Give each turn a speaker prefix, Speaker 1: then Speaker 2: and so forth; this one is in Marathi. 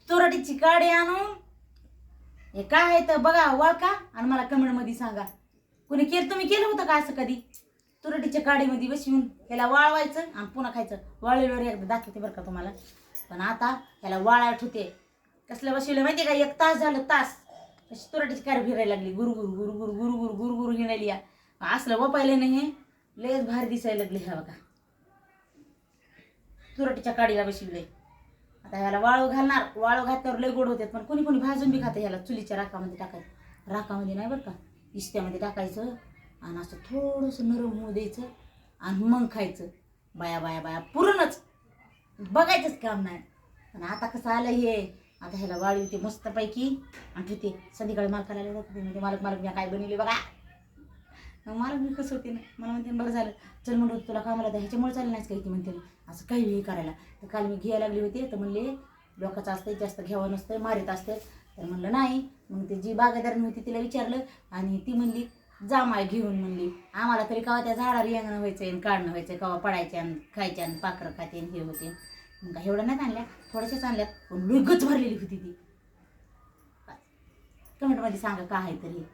Speaker 1: तुरटीची काडी आणून हे काय आहे तर बघा वळका आणि मला कमेंटमध्ये सांगा. तुम्ही केलं होतं का असं कधी? तुरटीच्या काडीमध्ये बसवून ह्याला वाळवायचं आणि पुन्हा खायचं. वाळलेल्यावर एकदा दाखवते बरं का तुम्हाला. पण आता ह्याला वाळायला ठेवते. कसलं बसवलं माहिती का? 1 तास झालं तास. तशी तुरटीची काडी फिरायला लागली. गुरुगुरु गुरुगुरु गुरुगुरु गुरुगुरु हिंडायली या. असलं वपायला नाही. लयच भारी दिसायला लागले ह्या बघा. तुरटीच्या काडीला बसवलंय. आता ह्याला वाळू घालणार. वाळू घातल्यावर लय गोड होते. पण कोणी भाजून बी खाते. ह्याला चुलीच्या राखामध्ये टाकायचं. राखामध्ये नाही बरं का, इस्त्यामध्ये टाकायचं आणि असं थोडंसं नरम होऊ द्यायचं आणि मग खायचं. बाया बाया बाया पुरणच बघायचंच काम नाही. पण आता कसं आलं हे, आता ह्याला वाळू होते मस्तपैकी आणि ठेवते. संध्याकाळी मालकाला आले जाते म्हणजे मालक मी काय बनवले बघा. मग मला मी कसं होते ना, मला म्हणते बरं झालं चल म्हणून तुला कामाला द्या. ह्याच्यामुळे चाललं नाहीच काही की म्हणते असं काही हे करायला. तर काल मी घ्यायला लागली होते तर म्हणले लोकांचं असतं जास्त घ्यावं नसतं मारीत असते. तर म्हणलं नाही. मग ते जी बागायदार होती तिला विचारलं आणि ती म्हणली जा माय घेऊन. म्हणली आम्हाला तरी कवा त्या झाडावर येणं व्हायचं आणि काढणं व्हायचं, कवा पडायचे आणि खायचे आणि पाखरं खाते आणि हे होते. मग काय एवढं नाही आणल्या, थोड्याशाच आणल्यात पण लुगच भरलेली होती ती. कमेंटमध्ये सांगा का आहे तरी.